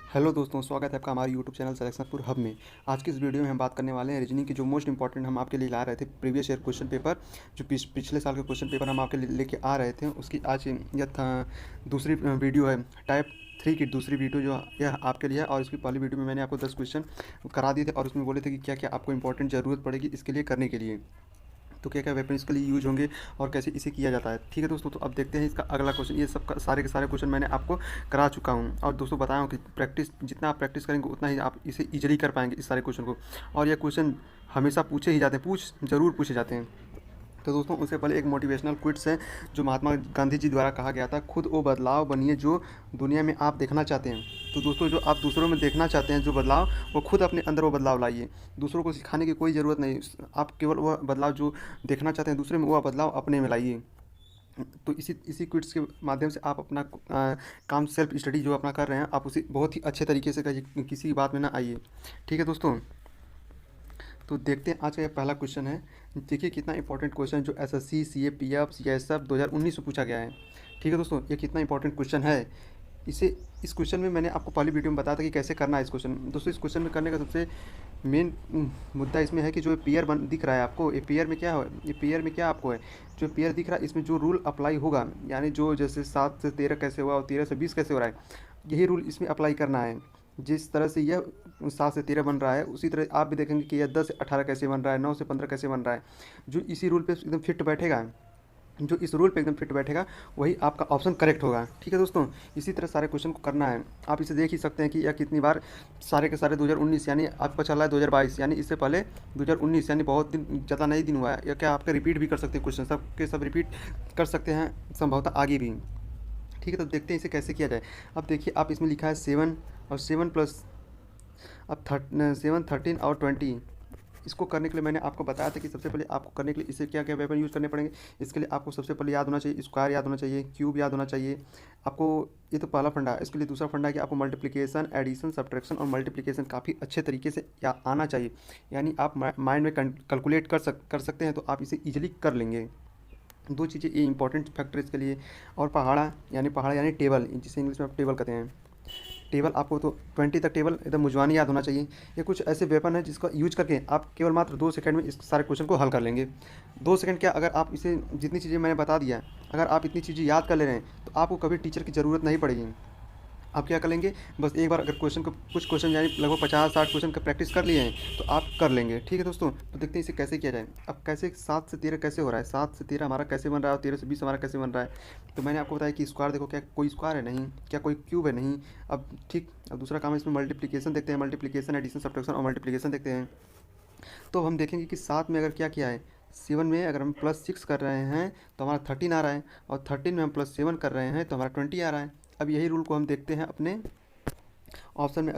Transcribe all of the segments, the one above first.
Hello दोस्तों, स्वागत है आपका हमारे यूट्यूब चैनल सिलेक्शनपुर हब में। आज की इस वीडियो में हम बात करने वाले हैं रीजनिंग की जो मोस्ट इंपॉर्टेंट हम आपके लिए ला रहे थे प्रीवियस ईयर क्वेश्चन पेपर। जो पिछले साल के क्वेश्चन पेपर हम आपके लिए लेके आ रहे थे, उसकी आज यह दूसरी वीडियो है। टाइप 3 की दूसरी वीडियो जो यह आपके लिए है। और इसकी पहली वीडियो में मैंने आपको 10 क्वेश्चन करा दिए थे और उसमें बोले थे कि क्या क्या आपको इंपॉर्टेंट ज़रूरत पड़ेगी इसके लिए करने के लिए, तो क्या क्या वेपन इसके लिए यूज होंगे और कैसे इसे किया जाता है। ठीक है दोस्तों, तो अब देखते हैं इसका अगला क्वेश्चन। ये सब सारे के सारे क्वेश्चन मैंने आपको करा चुका हूँ और दोस्तों बताया हूँ कि प्रैक्टिस जितना आप प्रैक्टिस करेंगे उतना ही आप इसे इजीली कर पाएंगे इस सारे क्वेश्चन को। और ये क्वेश्चन हमेशा पूछे ही जाते हैं, जरूर पूछे जाते हैं। तो दोस्तों उससे पहले एक मोटिवेशनल क्विट्स है जो महात्मा गांधी जी द्वारा कहा गया था, खुद वो बदलाव बनिए जो दुनिया में आप देखना चाहते हैं। तो दोस्तों जो आप दूसरों में देखना चाहते हैं जो बदलाव, वो खुद अपने अंदर वो बदलाव लाइए। दूसरों को सिखाने की कोई ज़रूरत नहीं, आप केवल वह बदलाव जो देखना चाहते हैं दूसरे में, वह बदलाव अपने में लाइए। तो इसी इसी क्विट्स के माध्यम से आप अपना काम सेल्फ स्टडी जो अपना कर रहे हैं, आप उसे बहुत ही अच्छे तरीके से करिए, किसी बात में ना आइए। ठीक है दोस्तों, तो देखते हैं आज का ये पहला क्वेश्चन है। देखिए कितना इंपॉर्टेंट क्वेश्चन जो एसएससी, सीएपीएफ, सीएसएफ 2019 में पूछा गया है। ठीक है दोस्तों, ये कितना इंपॉर्टेंट क्वेश्चन है। इस क्वेश्चन में मैंने आपको पहली वीडियो में बताया था कि कैसे करना है इस क्वेश्चन। दोस्तों इस क्वेश्चन में करने का सबसे मेन मुद्दा इसमें है कि जो पेयर बन दिख रहा है आपको, ये पेयर में क्या है, ये पेयर में क्या आपको है, जो पेयर दिख रहा है इसमें जो रूल अप्लाई होगा, यानी जो जैसे 7 से 13 कैसे हुआ और 13 से 20 कैसे हो रहा है, यही रूल इसमें अप्लाई करना है। जिस तरह से यह 7 से 13 बन रहा है, उसी तरह आप भी देखेंगे कि यह 10 से 18 कैसे बन रहा है, 9 से 15 कैसे बन रहा है। जो इसी रूल पे एकदम फिट बैठेगा, जो इस रूल पे एकदम फिट बैठेगा, वही आपका ऑप्शन करेक्ट होगा। ठीक है दोस्तों, इसी तरह सारे क्वेश्चन को करना है। आप इसे देख ही सकते हैं कि यह कितनी बार सारे के सारे 2019 यानी आपका चल रहा है 2022, यानी इससे पहले 2019 यानी बहुत दिन ज़्यादा नहीं दिन हुआ है। या क्या आपका रिपीट भी कर सकते हैं क्वेश्चन, सब के सब रिपीट कर सकते हैं संभवतः आगे भी। ठीक है, तो देखते हैं इसे कैसे किया जाए। अब देखिए आप इसमें लिखा है 7 और 7 प्लस अब 7, 13 और 20। इसको करने के लिए मैंने आपको बताया था कि सबसे पहले आपको करने के लिए इसे क्या क्या वेपन यूज़ करने पड़ेंगे। इसके लिए आपको सबसे पहले याद होना चाहिए स्क्वायर, याद होना चाहिए क्यूब, याद होना चाहिए आपको। ये तो पहला फंडा है। इसके लिए दूसरा फंडा है कि आपको मल्टीप्लिकेशन, एडिशन, सब्ट्रैक्शन और मल्टीप्लिकेशन काफ़ी अच्छे तरीके से आना चाहिए। यानी आप माइंड में कैलकुलेट कर सकते हैं, तो आप इसे ईजिली कर लेंगे। दो चीज़ें ये इंपॉर्टेंट फैक्टर इसके लिए। और पहाड़ा यानी टेबल, जिसे इंग्लिश में आप टेबल कहते हैं। टेबल आपको तो 20 तक टेबल एकदम मुझवानी याद होना चाहिए। ये कुछ ऐसे वेपन है जिसका यूज करके आप केवल मात्र 2 सेकंड में इस सारे क्वेश्चन को हल कर लेंगे। 2 सेकंड क्या, अगर आप इसे जितनी चीज़ें मैंने बता दिया, अगर आप इतनी चीज़ें याद कर ले रहे हैं तो आपको कभी टीचर की ज़रूरत नहीं पड़ेगी। आप क्या कर लेंगे, बस एक बार अगर क्वेश्चन को कुछ क्वेश्चन यानी लगभग 50-60 क्वेश्चन का प्रैक्टिस कर लिए हैं तो आप कर लेंगे। ठीक है दोस्तों, तो देखते हैं इसे कैसे किया जाए। अब कैसे 7 से 13 कैसे हो रहा है, 7 से 13 हमारा कैसे बन रहा है और 13 से 20 हमारा कैसे बन रहा है। तो मैंने आपको बताया कि स्क्वायर देखो, क्या कोई स्क्वायर है नहीं, क्या कोई क्यूब है नहीं। अब ठीक, अब दूसरा काम है इसमें मल्टीप्लिकेशन देखते हैं, मल्टीप्लिकेशन, एडिशन, सब्ट्रैक्शन और मल्टीप्लिकेशन देखते हैं। तो हम देखेंगे कि 7 में अगर क्या किया है, 7 में अगर हम +6 कर रहे हैं तो हमारा 13 आ रहा है, और 13 में हम +7 कर रहे हैं तो हमारा 20 आ रहा है। अब यही रूल को हम देखते हैं अपने ऑप्शन में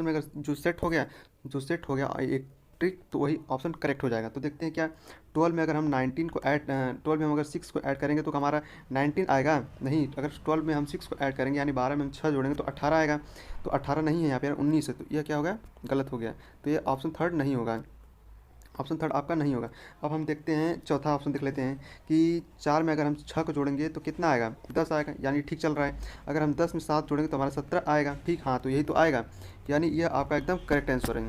अगर जो सेट हो गया एक ट्रिक, तो वही ऑप्शन करेक्ट हो जाएगा। तो देखते हैं क्या 12 में अगर हम 12 में हम अगर 6 को ऐड करेंगे तो हमारा 19 आएगा नहीं। अगर 12 में हम 6 को ऐड करेंगे यानी 12 में हम 6 जोड़ेंगे तो 18 आएगा। तो 18 नहीं है यहाँ पे, 19 है। तो यह क्या होगा, गलत हो गया। तो ये ऑप्शन थर्ड नहीं होगा, ऑप्शन थर्ड आपका नहीं होगा। अब हम देखते हैं चौथा ऑप्शन देख लेते हैं कि 4 में अगर हम 6 को जोड़ेंगे तो कितना आएगा, 10 आएगा, यानी ठीक चल रहा है। अगर हम 10 में 7 जोड़ेंगे तो हमारा 17 आएगा। ठीक, हाँ, तो यही तो आएगा, यानी यह आपका एकदम करेक्ट आंसर है।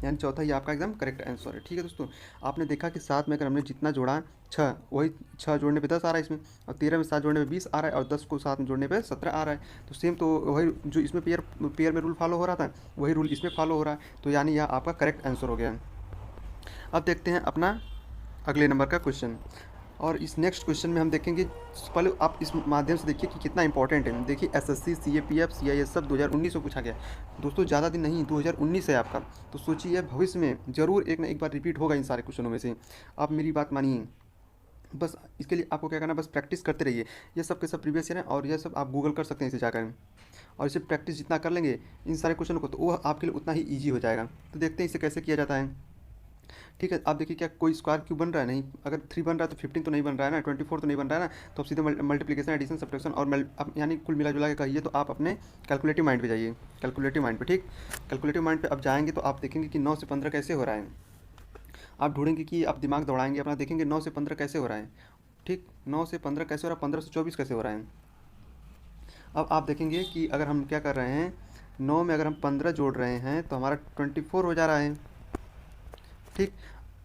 यानी चौथा ही आपका एकदम करेक्ट आंसर है। ठीक है दोस्तों, आपने देखा कि 7 में अगर हमने जितना जोड़ा 6, वही 6 जोड़ने पे 10 आ रहा है इसमें, और 13 में 7 जोड़ने पे 20 आ रहा है, और 10 को 7 में जोड़ने पे 17 आ रहा है। तो सेम, तो वही जो इसमें पेयर में रूल फॉलो हो रहा था, वही रूल इसमें फॉलो हो रहा है। तो यानी यह आपका करेक्ट आंसर हो गया। अब देखते हैं अपना अगले नंबर का क्वेश्चन। और इस नेक्स्ट क्वेश्चन में हम देखेंगे, पहले आप इस माध्यम से देखिए कि कितना इंपॉर्टेंट है। देखिए एसएससी, सीएपीएफ, सीआईएस सब 2019 में पूछा गया। दोस्तों ज़्यादा दिन नहीं, 2019 है आपका। तो सोचिए भविष्य में ज़रूर एक ना एक बार रिपीट होगा इन सारे क्वेश्चनों में से। आप मेरी बात मानिए, बस इसके लिए आपको क्या करना है, बस प्रैक्टिस करते रहिए। ये सब के सब प्रीवियस ईयर है और ये सब आप गूगल कर सकते हैं इसे जाकर। और इसे प्रैक्टिस जितना कर लेंगे इन सारे क्वेश्चनों को, तो वो आपके लिए उतना ही ईजी हो जाएगा। तो देखते हैं इसे कैसे किया जाता है। ठीक है, आप देखिए क्या कोई स्क्वायर क्यों बन रहा है, नहीं। अगर 3 बन रहा है तो 15 तो नहीं बन रहा है ना, 24 तो नहीं बन रहा है ना। तो आप सीधे मल्टीप्लिकेशन, एडिशन, सब्ट्रैक्शन और यानी कुल मिला जुला के कहिए तो आप अपने कैलकुलेटिव माइंड पे जाइए, कैलकुलेटिव माइंड पे। ठीक, कैलकुलेटिव माइंड पे अब जाएंगे तो आप देखेंगे कि 9 से 15 कैसे हो रहा है। आप ढूंढेंगे कि आप दिमाग दौड़ाएंगे अपना, देखेंगे 9 से 15 कैसे हो रहा है। ठीक, 9 से 15 कैसे हो रहा है, 15 से 24 कैसे हो रहा है। अब आप देखेंगे कि अगर हम क्या कर रहे हैं, 9 में अगर हम 15 जोड़ रहे हैं तो हमारा 24 हो जा रहा है। ठीक,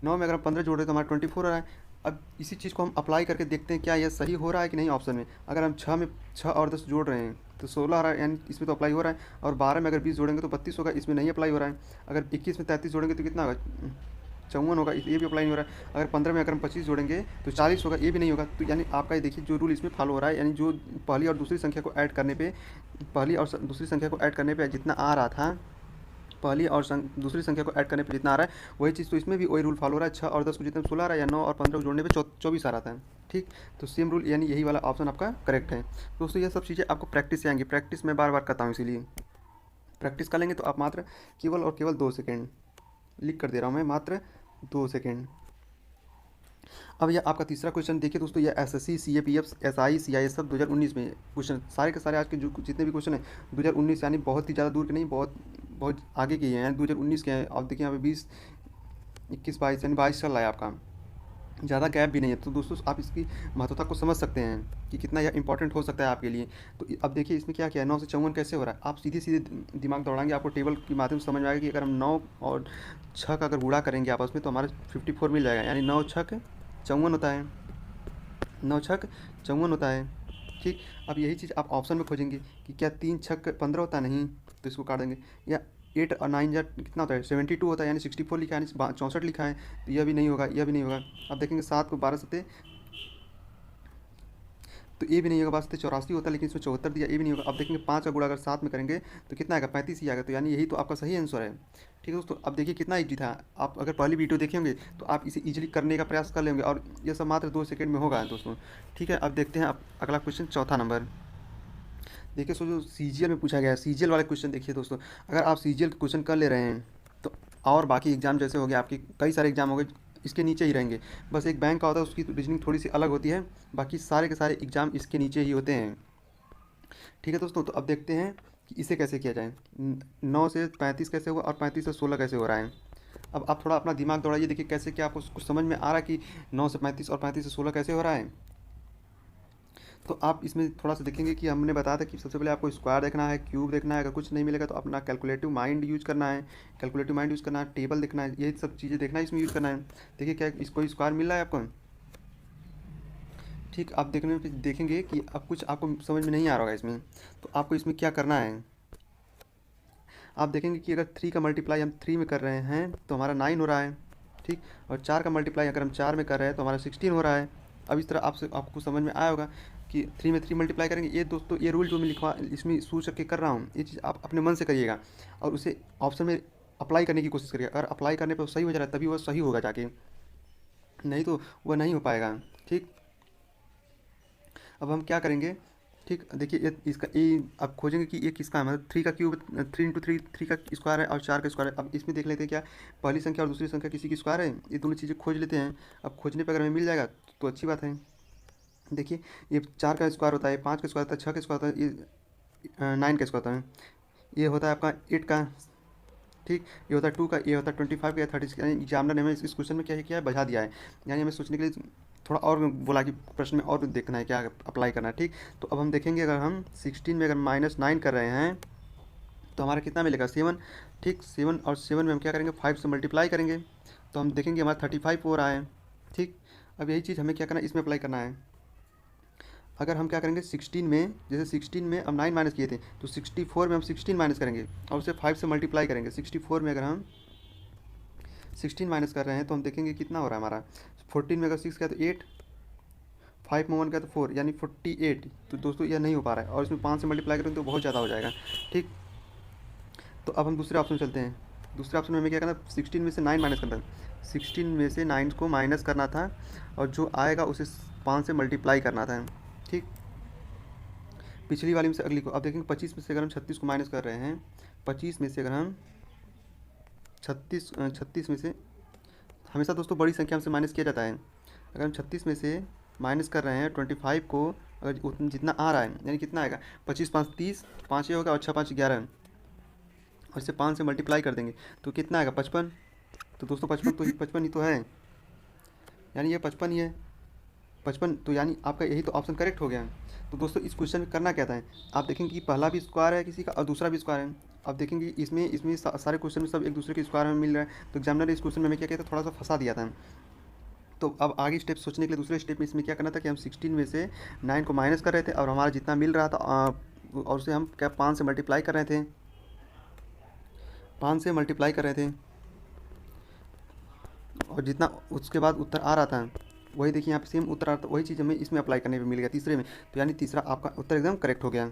9 में अगर हम 15 जोड़ रहे हैं तो हमारा 24 हो रहा है। अब इसी चीज़ को हम अप्लाई करके देखते हैं क्या यह सही हो रहा है कि नहीं ऑप्शन में। अगर हम 6 में 6 और 10 जोड़ रहे हैं तो 16 आ रहा है, यानी इसमें तो अप्लाई हो रहा है। और 12 में अगर 20 जोड़ेंगे तो 32 होगा, इसमें नहीं अप्लाई हो रहा है। अगर 21 में 33 जोड़ेंगे तो कितना होगा, 54 होगा, ये भी अप्लाई नहीं हो रहा है। अगर 15 में अगर हम 25 जोड़ेंगे तो 40 होगा, ये भी नहीं होगा। तो यानी आपका ये देखिए जो रूल इसमें फॉलो हो रहा है, यानी जो पहली और दूसरी संख्या को ऐड करने पे, पहली और दूसरी संख्या को ऐड करने पे जितना आ रहा था, पहली और दूसरी संख्या को ऐड करने पे जितना आ रहा है वही चीज़ तो इसमें भी वही रूल फॉलो हो रहा है। 6 और 10 को जितने 16 आ रहा है, या 9 और 15 को जोड़ने पे 24 आ रहा था। ठीक, तो सेम रूल, यानी यही वाला ऑप्शन आपका करेक्ट है। दोस्तों ये सब चीज़ें आपको प्रैक्टिस से आएंगी, प्रैक्टिस मैं बार बार करता हूँ, इसीलिए प्रैक्टिस कर लेंगे तो आप मात्र केवल और केवल 2 सेकेंड लिख कर दे रहा हूँ मैं, मात्र 2 सेकेंड। अब यह आपका तीसरा क्वेश्चन देखिए दोस्तों, यह एसएससी, सीएपीएफ, एसआई, सीआईएस सब 2019 में क्वेश्चन, सारे के सारे आज के जो जितने भी क्वेश्चन हैं 2019, यानी बहुत ही ज़्यादा दूर के नहीं, बहुत बहुत आगे के हैं, 2019 के हैं। अब देखिए यहाँ पे 20, 21, 22, यानी 22 चल रहा है आपका, ज़्यादा गैप भी नहीं है। तो दोस्तों आप इसकी महत्वता को समझ सकते हैं कि कितना यह इंपॉर्टेंट हो सकता है आपके लिए। तो अब देखिए इसमें क्या क्या है, 9 से 54 कैसे हो रहा है। आप सीधे सीधे दिमाग दौड़ाएंगे, आपको टेबल के माध्यम से समझ में आएगा कि अगर हम 9 और 6 का अगर गुणा करेंगे आपस में तो हमारा 54 मिल जाएगा, यानी 9 छक 54 होता है, 9 छक 54 होता है। ठीक, अब यही चीज़ आप ऑप्शन में खोजेंगे कि क्या 3 छक 15 होता है, नहीं तो इसको काट देंगे। या 8 और 9 जा कितना होता है, 72 होता है, यानी 64 लिखा है, यानी 64 लिखा है, तो यह भी नहीं होगा, यह भी नहीं होगा। अब देखेंगे 7 को 12 सत्ते, तो ये भी नहीं होगा, 12 84 होता है, लेकिन इसमें 74 दिया, ये भी नहीं होगा। अब देखेंगे 5 का गुणा अगर 7 में करेंगे तो कितना आएगा, 35 ही आएगा। तो यानी यही तो आपका सही आंसर है। ठीक है दोस्तों, अब देखिए कितना ईजी था। आप अगर पहली वीडियो देखेंगे तो आप इसे इजीली करने का प्रयास कर लेंगे, और ये सब मात्र 2 सेकंड में होगा दोस्तों। ठीक है, अब देखते हैं अब अगला क्वेश्चन, चौथा नंबर। देखिए सो जो सीजीएल में पूछा गया है, सीजीएल वाले क्वेश्चन देखिए दोस्तों, अगर आप सीजीएल के क्वेश्चन कर ले रहे हैं तो और बाकी एग्जाम जैसे हो गए आपके, कई सारे एग्जाम हो गए, इसके नीचे ही रहेंगे। बस एक बैंक का होता है, उसकी रीजनिंग थोड़ी सी अलग होती है, बाकी सारे के सारे एग्जाम इसके नीचे ही होते हैं। ठीक है दोस्तों, तो अब देखते हैं कि इसे कैसे किया जाए। 9 से 35 कैसे हुआ और 35 से 16 कैसे हो रहा है। अब आप थोड़ा अपना दिमाग दौड़ाइए, देखिए कैसे, क्या आपको कुछ समझ में आ रहा है कि 9 से 35 और 35 से 16 कैसे हो रहा है। तो आप इसमें थोड़ा सा देखेंगे कि हमने बताया था कि सबसे पहले आपको स्क्वायर देखना है, क्यूब देखना है, अगर कुछ नहीं मिलेगा तो अपना कैलकुलेटिव माइंड यूज़ करना है, कैलकुलेटिव माइंड यूज़ करना है, टेबल देखना है, यही सब चीज़ें देखना है, इसमें यूज़ करना है। देखिए क्या इसको स्क्वायर मिल रहा है आपको। ठीक, आप देखने में देखेंगे कि अब कुछ आपको समझ में नहीं आ रहा होगा इसमें, तो आपको इसमें क्या करना है। आप देखेंगे कि अगर 3 का मल्टीप्लाई हम 3 में कर रहे हैं तो हमारा 9 हो रहा है। ठीक, और 4 का मल्टीप्लाई अगर हम 4 में कर रहे हैं तो हमारा 16 हो रहा है। अब इस तरह आपको समझ में आया होगा कि 3 में 3 मल्टीप्लाई करेंगे। ये दोस्तों ये रूल जो मैं लिखवा इसमें सोच के कर रहा हूँ, ये चीज़ आप अपने मन से करिएगा और उसे ऑप्शन में अप्लाई करने की कोशिश करिएगा। अगर अप्लाई करने पर सही हो जा रहा है तभी वह सही होगा जाके, नहीं तो वह नहीं हो पाएगा। ठीक, अब हम क्या करेंगे, ठीक देखिए ये इसका ये अब खोजेंगे कि ये किसका है, मतलब 3 का क्यूब, 3 इंटू 3 3 का स्क्वायर है और 4 का स्क्वायर है। अब इसमें देख लेते हैं क्या पहली संख्या और दूसरी संख्या किसी की स्क्वायर है, ये दोनों चीज़ें खोज लेते हैं। अब खोजने पर अगर हमें मिल जाएगा तो अच्छी बात है। देखिए ये 4 का स्क्वायर होता है, 5 का स्क्वायर होता है, 6 का स्क्वायर होता है, ये 9 का स्क्वायर होता है, ये होता है आपका 8 का। ठीक, ये होता है 2 का, ये होता है 25 का या 30 का। यानी एग्जामिनर ने हमें इस क्वेश्चन में क्या किया है, बजा दिया है, यानी हमें सोचने के लिए थोड़ा और बोला कि प्रश्न में और देखना है क्या अप्लाई करना है। ठीक, तो अब हम देखेंगे अगर हम 16 में अगर -9 कर रहे हैं तो हमारा कितना मिलेगा, 7। ठीक, 7 और 7 में हम क्या करेंगे, 5 से मल्टीप्लाई करेंगे तो हम देखेंगे हमारा 35 हो रहा है। ठीक, अब यही चीज़ हमें क्या करना है, इसमें अप्लाई करना है। अगर हम क्या करेंगे 16 में, जैसे 16 में हम 9 माइनस किए थे तो 64 में हम 16 माइनस करेंगे और उसे 5 से मल्टीप्लाई करेंगे। 64 में अगर हम 16 माइनस कर रहे हैं तो हम देखेंगे कितना हो रहा है हमारा। 14 में अगर 6 का तो 8, 5 में 1 का तो 4, यानी 48। तो दोस्तों यह नहीं हो पा रहा है और इसमें 5 से मल्टीप्लाई करेंगे तो बहुत ज़्यादा हो जाएगा। ठीक, तो अब हम दूसरे ऑप्शन चलते हैं। दूसरे ऑप्शन में हमें क्या करना है, 16 में से 9 माइनस करना है। 16 में से 9 को माइनस करना था और जो आएगा उसे 5 से मल्टीप्लाई करना था। ठीक, पिछली वाली में से अगली को। अब देखेंगे 25 में से अगर हम 36 को माइनस कर रहे हैं, 25 में से अगर हम 36 में से, हमेशा दोस्तों बड़ी संख्या से माइनस किया जाता है। अगर हम 36 में से माइनस कर रहे हैं 25 को, अगर जितना आ रहा है यानी कितना आएगा, 25 5 30, 5 ये होगा और 6 5 11, और इसे 5 से मल्टीप्लाई कर देंगे तो कितना आएगा, 55। तो दोस्तों 55 ही तो है, यानी ये 55 ही है, 55। तो यानी आपका यही तो ऑप्शन करेक्ट हो गया। तो दोस्तों इस क्वेश्चन में करना क्या था, आप देखेंगे कि पहला भी स्क्वायर है किसी का और दूसरा भी स्क्वायर है। अब देखेंगे इसमें सारे क्वेश्चन में सब एक दूसरे के स्क्वायर में मिल रहा है, तो एग्जामिनर ने इस क्वेश्चन में हमें क्या किया था, थोड़ा सा फंसा दिया था। तो अब आगे स्टेप सोचने के लिए दूसरे स्टेप में इसमें क्या करना था कि हम 16 में से 9 को माइनस कर रहे थे और हमारा जितना मिल रहा था और उसे हम क्या 5 से मल्टीप्लाई कर रहे थे, 5 से मल्टीप्लाई कर रहे थे, और जितना उसके बाद उत्तर आ रहा था वही देखिए यहाँ पे सेम उत्तर आ रहा था, वही चीज़ हमें इसमें अप्लाई करने पे मिल गया तीसरे में। तो यानी तीसरा आपका उत्तर एकदम करेक्ट हो गया।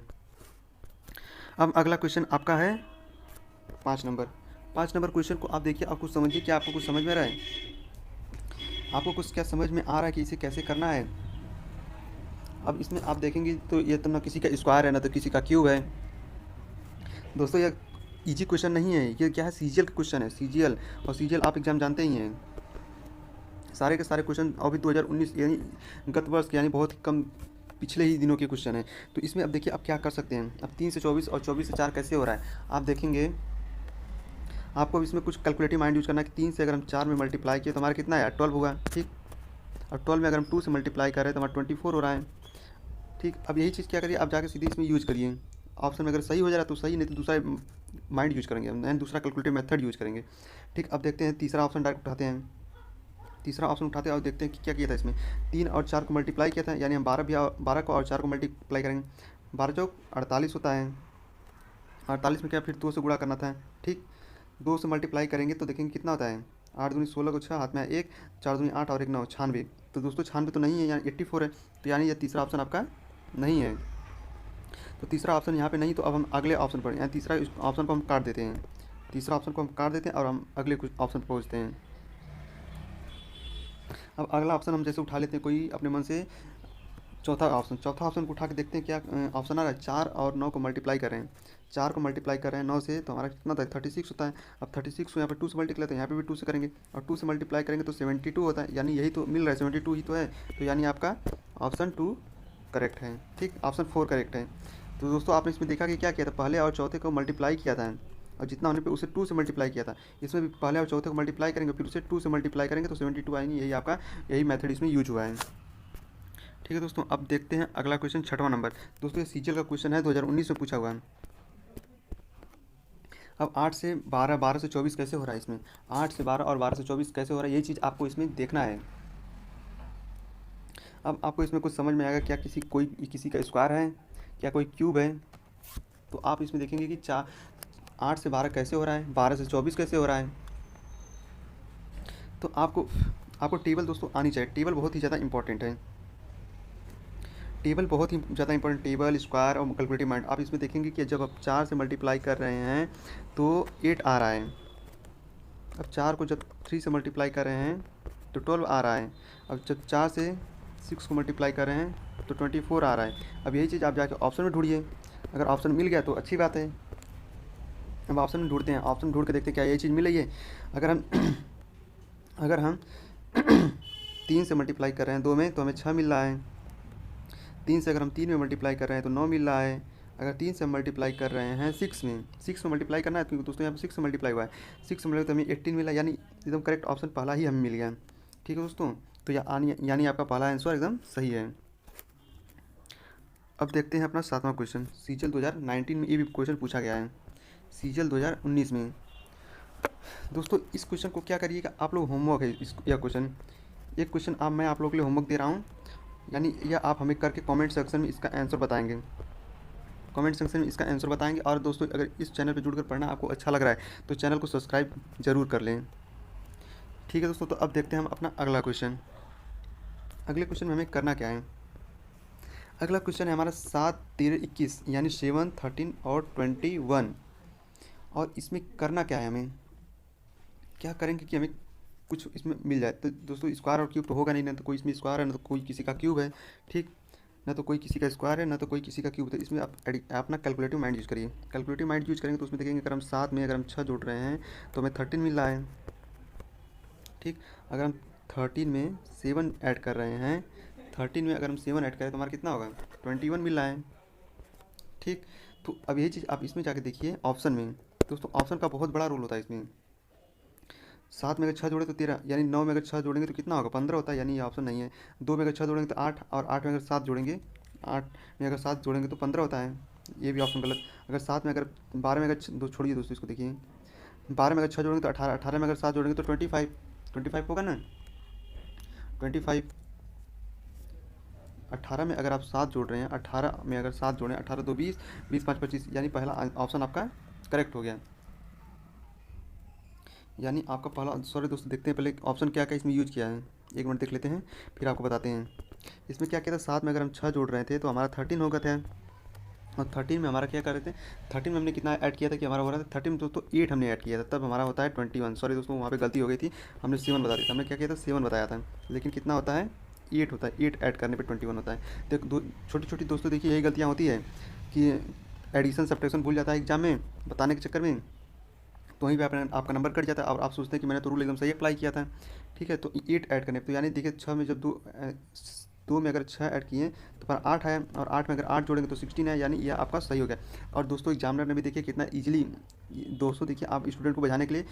अब अगला क्वेश्चन आपका है 5 नंबर। 5 नंबर क्वेश्चन को आप देखिए, आप कुछ समझिए, क्या आपको कुछ समझ में रहा है, आपको कुछ क्या समझ में आ रहा है कि इसे कैसे करना है। अब इसमें आप देखेंगे तो ये तो ना किसी का स्क्वायर है ना तो किसी का क्यूब है। दोस्तों ये इजी क्वेश्चन नहीं है, ये क्या है, सीजीएल का क्वेश्चन है, सीजीएल। और सीजीएल आप एग्जाम जानते ही हैं, सारे के सारे क्वेश्चन अभी 2019 यानी गत वर्ष के, यानी बहुत ही कम पिछले ही दिनों के क्वेश्चन है। तो इसमें अब देखिए आप क्या कर सकते हैं। अब 3 से 24 और 24 से 4 कैसे हो रहा है, आप देखेंगे आपको इसमें कुछ कैलकुलेटिव माइंड यूज करना है कि 3 से अगर हम 4 में मल्टीप्लाई किए तो हमारा कितना है, 12 होगा। ठीक, और 12 में अगर हम 2 से मल्टीप्लाई कर रहे हैं तो हमारा 24 हो रहा है। ठीक, अब यही चीज़ क्या करिए, आप जाकर सीधे इसमें यूज़ करिए। ऑप्शन में अगर सही हो जा रहा है तो सही, नहीं तो दूसरा माइंड यूज़ करेंगे, नहीं दूसरा कैलकुलेटिव मेथड यूज़ करेंगे। ठीक, अब देखते हैं तीसरा ऑप्शन डायरेक्ट उठाते हैं। तीसरा ऑप्शन उठाते हैं और देखते हैं कि क्या किया था इसमें। 3 और 4 को मल्टीप्लाई किया था, यानी हम 12 को और 4 को मल्टीप्लाई करेंगे, 12 चौक 48 होता है। 48 में क्या फिर 2 से गुणा करना था। ठीक, 2 से मल्टीप्लाई करेंगे तो देखेंगे कितना होता है, 8 दूनी 16 को 6 हाथ में 1, 4 दूनी 8 और 1 9, 96। तो दोस्तों 96 तो नहीं है, यानी 84 है। तो यानी ये तीसरा ऑप्शन आपका नहीं है। तो तीसरा ऑप्शन यहाँ पे नहीं, तो अब हम अगले ऑप्शन पर, यानी तीसरा ऑप्शन को हम काट देते हैं, तीसरा ऑप्शन को हम काट देते हैं और हम अगले कुछ ऑप्शन पर पहुँचते हैं। अब अगला ऑप्शन हम जैसे उठा लेते हैं कोई अपने मन से, चौथा ऑप्शन को उठा के देखते हैं क्या ऑप्शन आ रहा है। 4 और 9 को मल्टीप्लाई कर रहे हैं, 4 को मल्टीप्लाई कर रहे हैं 9 से, तो हमारा कितना होता है, 36 होता है। अब 36 को यहाँ पे 2 से मल्टीप्लाई करते हैं, यहाँ पे भी 2 से करेंगे और 2 से मल्टीप्लाई करेंगे तो 72 होता है, यानी यही तो मिल रहा है, 72 ही तो है। तो यानी आपका ऑप्शन 2 करेक्ट है। ठीक, ऑप्शन 4 करेक्ट है। तो दोस्तों आपने इसमें देखा कि क्या किया था, पहले और चौथे को मल्टीप्लाई किया था और जितना होने पे उसे 2 से मल्टीप्लाई किया था। इसमें भी पहले और चौथे को मल्टीप्लाई करेंगे फिर उसे 2 से मल्टीप्लाई करेंगे तो 72 आएंगे, यही आपका यही मेथड इसमें यूज हुआ है। ठीक है दोस्तों, अब देखते हैं अगला क्वेश्चन 6वां नंबर। दोस्तों ये सीजीएल का क्वेश्चन है, 2019 में पूछा हुआ है। अब 8 से 12, 12 से 24 कैसे हो रहा है इसमें, 8 से 12 और 12 से 24 कैसे हो रहा है, ये चीज़ आपको इसमें देखना है। अब आपको इसमें कुछ समझ में आएगा, क्या किसी का स्क्वायर है, क्या कोई क्यूब है। तो आप इसमें देखेंगे कि 8 से 12 कैसे हो रहा है, 12 से 24 कैसे हो रहा है। तो आपको टेबल दोस्तों आनी चाहिए, टेबल बहुत ही ज़्यादा इंपॉर्टेंट है, टेबल बहुत ही ज़्यादा इंपॉर्टेंट, टेबल, स्क्वायर और कैलकुलेटिव माइंड। आप इसमें देखेंगे कि जब आप 4 से मल्टीप्लाई कर रहे हैं तो 8 आ रहा है। अब 4 को जब 3 से मल्टीप्लाई कर रहे हैं तो 12 आ रहा है। अब जब 4 से 6 को मल्टीप्लाई कर रहे हैं तो 24 आ रहा है। अब यही चीज़ आप जाके ऑप्शन में ढूंढिए, अगर ऑप्शन मिल गया तो अच्छी बात है। अब ऑप्शन में ढूंढते हैं, ऑप्शन ढूंढ के देखते हैं क्या यही चीज़ मिल रही है। अगर हम 3 से मल्टीप्लाई कर रहे हैं 2 में तो हमें 6 मिल रहा है। 3 से अगर हम 3 में मल्टीप्लाई कर रहे हैं तो 9 मिल रहा है। अगर 3 से मल्टीप्लाई कर रहे हैं 6 में मल्टीप्लाई करना है, क्योंकि दोस्तों यहाँ पे 6 से मल्टीप्लाई हुआ है, 6 से मल्टीप्लाई तो हमें 18 मिला, यानी एकदम करेक्ट ऑप्शन पहला ही हमें मिल गया। ठीक है दोस्तों, तो यानी आपका पहला आंसर एकदम सही है। अब देखते हैं अपना 7वां क्वेश्चन, सीजीएल 2019 में ये भी क्वेश्चन पूछा गया है, सीजीएल 2019 में। दोस्तों इस क्वेश्चन को क्या करिएगा, आप लोग होमवर्क है यह क्वेश्चन, एक क्वेश्चन मैं आप लोगों के लिए होमवर्क दे रहा हूँ, यानी यह आप हमें करके कमेंट सेक्शन में इसका आंसर बताएंगे, कमेंट सेक्शन में इसका आंसर बताएंगे। और दोस्तों अगर इस चैनल पर जुड़कर पढ़ना आपको अच्छा लग रहा है तो चैनल को सब्सक्राइब जरूर कर लें। ठीक है दोस्तों, तो अब देखते हैं हम अपना अगला क्वेश्चन। अगले क्वेश्चन में हमें करना क्या है, अगला क्वेश्चन है हमारा 7, 13, 21, यानी 7, 13 और 21। और इसमें करना क्या है, हमें क्या करेंगे कि हमें कुछ इसमें मिल जाए। तो दोस्तों स्क्वायर और क्यूब तो होगा नहीं, ना तो कोई इसमें स्क्वायर है ना तो कोई किसी का क्यूब है। ठीक, ना तो कोई किसी का स्क्वायर है ना तो कोई किसी का क्यूब है। तो इसमें आप अपना कैलकुलेटिव माइंड यूज़ करिए, कैलकुलेटिव माइंड यूज़ करेंगे तो उसमें देखेंगे अगर हम 7 में अगर हम 6 जोड़ रहे हैं तो हमें 13 मिल रहा है। ठीक, अगर हम 13 में 7 ऐड कर रहे हैं, 13 में अगर हम 7 ऐड करें तो हमारा कितना होगा, 21 मिल रहा है। ठीक, तो अब यही चीज़ आप इसमें जाके देखिए ऑप्शन में। दोस्तों ऑप्शन का बहुत बड़ा रोल होता है इसमें। 7 में अगर 6 जोड़े तो 13, यानी 9 में अगर 6 जोड़ेंगे तो कितना होगा, 15 होता है, यानी ये ऑप्शन नहीं है। 2 में अगर 6 जोड़ेंगे तो 8, और 8 में अगर 7 जोड़ेंगे 8 में अगर 7 जोड़ेंगे तो 15 होता है, ये भी ऑप्शन गलत। अगर 7 में अगर 12 में अगर छोड़िए दोस्तों इसको, देखिए 12 में अगर 6 जोड़ेंगे तो 18, 18 में अगर 7 जोड़ेंगे तो 25, 25 होगा ना 25। 18 में अगर आप 7 जोड़ रहे हैं, 18 में अगर 7 जोड़ें, 18 2 20, 20 5 25, यानी पहला ऑप्शन आपका करेक्ट हो गया। यानी आपका पहला, सॉरी दोस्तों देखते हैं पहले ऑप्शन क्या क्या इसमें यूज किया है, एक मिनट देख लेते हैं फिर आपको बताते हैं। इसमें क्या किया था, 7 में अगर हम 6 जोड़ रहे थे तो हमारा 13 हो गया था, और 13 में हमारा क्या कर रहे थे, 13 में हमने कितना ऐड किया था कि हमारा हो रहा था 13 में दोस्तों 8 हमने ऐड किया था, तब हमारा होता है 21। सॉरी दोस्तों वहाँ पे गलती हो गई थी, हमने 7 बता दिया था, हमने क्या किया था 7 बताया था, लेकिन कितना होता है 8 होता है, 8 ऐड करने पे 21 होता है। तो दो छोटी छोटी दोस्तों देखिए यही गलतियाँ होती है कि एडिशन सब्ट्रैक्शन भूल जाता है एग्जाम में बताने के चक्कर में, तो वहीं पे आपका नंबर कट जाता है और आप सोचते हैं कि मैंने तो रूल एकदम सही अप्लाई किया था। ठीक है, तो 8 ऐड करने तो यानी देखिए 6 में जब 2 में अगर 6 ऐड किए तो पर 8 है, और 8 में अगर 8 जोड़ेंगे तो 16 है, यानी यह आपका सही हो गया। और दोस्तों एग्जामिनर ने भी देखिए कितना ईजिली दोस्तों देखिए आप स्टूडेंट को बचाने के लिए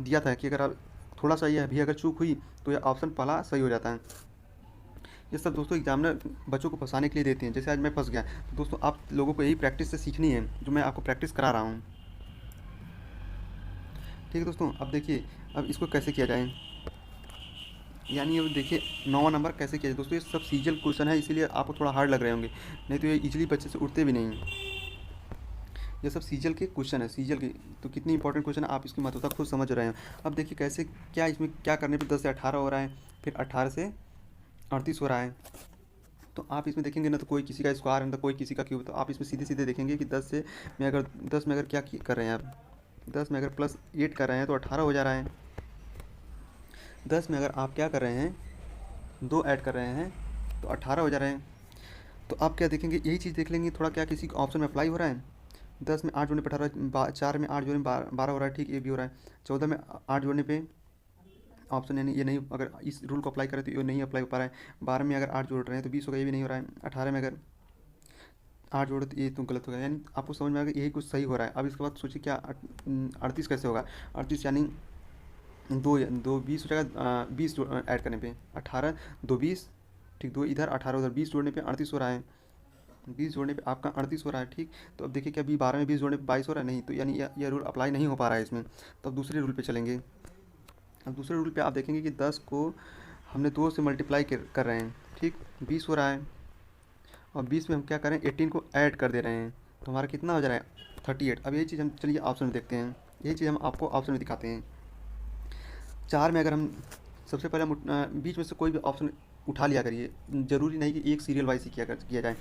दिया था कि अगर आप थोड़ा सा यह भी अगर चूक हुई तो यह ऑप्शन पहला सही हो जाता है। ये सब दोस्तों एग्जामिनर बच्चों को फंसाने के लिए देते हैं, जैसे आज मैं फंस गया, तो दोस्तों आप लोगों को यही प्रैक्टिस से सीखनी है जो मैं आपको प्रैक्टिस करा रहा हूँ। ठीक है दोस्तों, अब देखिए अब इसको कैसे किया जाए, यानी अब देखिए 9वां नंबर कैसे किया जाए। दोस्तों ये सब सीजल क्वेश्चन है, इसीलिए आपको थोड़ा हार्ड लग रहे होंगे, नहीं तो ये इजीली बच्चे से उठते भी नहीं। ये सब सीजल के क्वेश्चन है, सीजल के, तो कितनी इंपॉर्टेंट क्वेश्चन है आप इसकी महत्वता खुद समझ रहे हैं। अब देखिए कैसे क्या इसमें क्या करने पर 10 से 18 हो रहा है, फिर 18 से 38 हो रहा है, तो आप इसमें देखेंगे ना तो कोई किसी का स्क्वायर है ना तो कोई किसी का क्यूब, तो आप इसमें सीधे सीधे देखेंगे कि 10 में अगर क्या कर रहे हैं आप, 10 में अगर +8 कर रहे हैं तो 18 हो जा रहा है। 10 में अगर आप क्या कर रहे हैं 2 ऐड कर रहे हैं तो 18 हो जा रहे हैं। तो आप क्या देखेंगे, यही चीज़ देख लेंगे थोड़ा क्या किसी ऑप्शन में अप्लाई हो रहा है। 10 में 8 जोड़ने पे 18, 4 में 8 जोड़ने 12 हो रहा है, ठीक ये भी हो रहा है। 14 में 8 जोड़ने पे ऑप्शन यानी ये नहीं, अगर इस रूल को अप्लाई करें तो ये नहीं अप्लाई हो पा रहा है। 12 में अगर 8 जोड़ रहे हैं तो 20 होगा, ये भी नहीं हो रहा है। 18 में अगर 8 जोड़े तो ये तो गलत होगा, यानी आपको समझ में आ गया यही कुछ सही हो रहा है। अब इसके बाद सोचिए क्या 38 कैसे होगा, 38 यानी 2 20 हो जाएगा, 20 ऐड करने पे 18 2 20, ठीक 2 इधर 18 उधर, 20 जोड़ने पे 38 हो रहा है, 20 जोड़ने पे आपका 38 हो रहा है। ठीक, तो अब देखिए क्या अभी 12 में 20 जोड़ने पे 22 हो रहा है, नहीं, तो यानी यह रूल अप्लाई नहीं हो पा रहा है इसमें। तो अब दूसरे रूल पे चलेंगे। अब दूसरे रूल पे आप देखेंगे कि 10 को हमने 2 से मल्टीप्लाई कर रहे हैं, ठीक 20 हो रहा है, और 20 में हम क्या करें 18 को ऐड कर दे रहे हैं, तो हमारा कितना हो जा रहा है 38। अब यही चीज़ हम चलिए ऑप्शन में देखते हैं, यही चीज़ हम आपको ऑप्शन में दिखाते हैं। 4 में अगर हम सबसे पहले हम बीच में से कोई भी ऑप्शन उठा लिया करिए, ज़रूरी नहीं कि एक सीरियल वाइज ही किया जाए।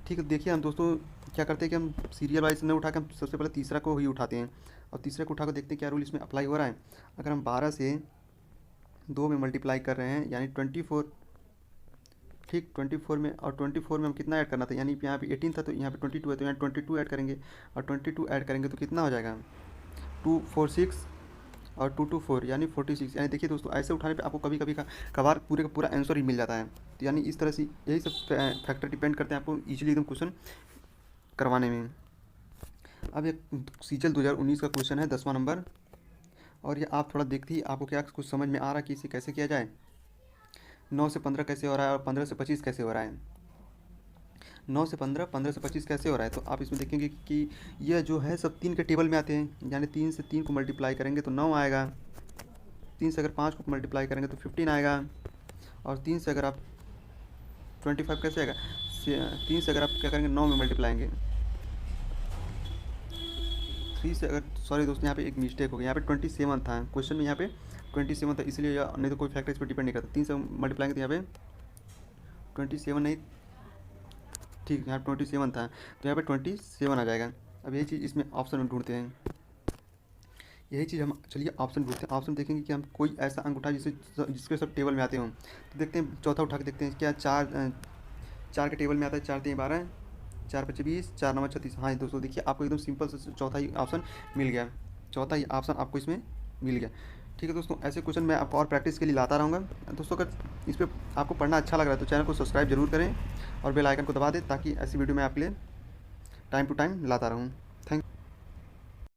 ठीक है, देखिए हम दोस्तों क्या करते हैं कि हम सीरियल वाइज नहीं उठा के हम सबसे पहले तीसरा को ही उठाते हैं, और तीसरे को उठा कर देखते हैं क्या रूल इसमें अप्लाई हो रहा है। अगर हम 12 से 2 में मल्टीप्लाई कर रहे हैं यानी 24, ठीक 24 में, और 24 में हम कितना ऐड करना था, यानी यहाँ पे 18 था तो यहाँ पे 22 है, तो यहाँ 22 ऐड करेंगे, और 22 ऐड करेंगे तो कितना हो जाएगा 2 4 6 और 2 2 4 यानी 46। यानी देखिए दोस्तों ऐसे उठाने पे आपको कभी कभी कभार पूरे का पूरा आंसर ही मिल जाता है। तो यानी इस तरह से यही सब फैक्टर डिपेंड करते हैं आपको ईजिली एकदम क्वेश्चन करवाने में। अब एक सीजल 2019 का क्वेश्चन है 10वां नंबर, और ये आप थोड़ा देखते ही आपको क्या कुछ समझ में आ रहा है कि इसे कैसे किया जाए। 9 से 15 कैसे हो रहा है और 15 से 25 कैसे हो रहा है, 9 से 15, 15 से 25 कैसे हो रहा है। तो आप इसमें देखेंगे कि यह जो है सब 3 के टेबल में आते हैं, यानी 3 से 3 को मल्टीप्लाई करेंगे तो 9 आएगा, 3 से अगर 5 को मल्टीप्लाई करेंगे तो 15 आएगा, और 3 से अगर आप 25 कैसे आएगा, 3 से अगर आप क्या करेंगे 9 में मल्टीप्लाएंगे, 3 से अगर, सॉरी दोस्तों यहाँ पे एक मिस्टेक हो गई, यहाँ पे 27 था क्वेश्चन में, यहाँ पे 27 था इसलिए, नहीं तो कोई फैक्टर इस पर डिपेंड नहीं करता। 3 से मल्टीप्लाएंगे तो यहाँ पे 27 नहीं, ठीक यहाँ पे 27 था तो यहाँ पे 27 आ जाएगा। अब यही चीज़ इसमें ऑप्शन में ढूंढते हैं, यही चीज़ हम चलिए ऑप्शन ढूंढते हैं। ऑप्शन देखेंगे कि हम कोई ऐसा अंक उठाए जिसके सब टेबल में आते हों, तो देखते हैं चौथा उठा के देखते हैं क्या 4 के टेबल में आता है, 4 3 12, 4 5 20, 4 9 36। हाँ दोस्तों देखिए आपको एकदम सिंपल से चौथा ही ऑप्शन मिल गया, चौथा ही ऑप्शन आपको इसमें मिल गया। ठीक है दोस्तों, ऐसे क्वेश्चन मैं आपको और प्रैक्टिस के लिए लाता रहूँगा। दोस्तों अगर इस पर आपको पढ़ना अच्छा लग रहा है तो चैनल को सब्सक्राइब जरूर करें और बेल आइकन को दबा दें, ताकि ऐसी वीडियो मैं आपके लिए टाइम टू टाइम लाता रहूँ। थैंक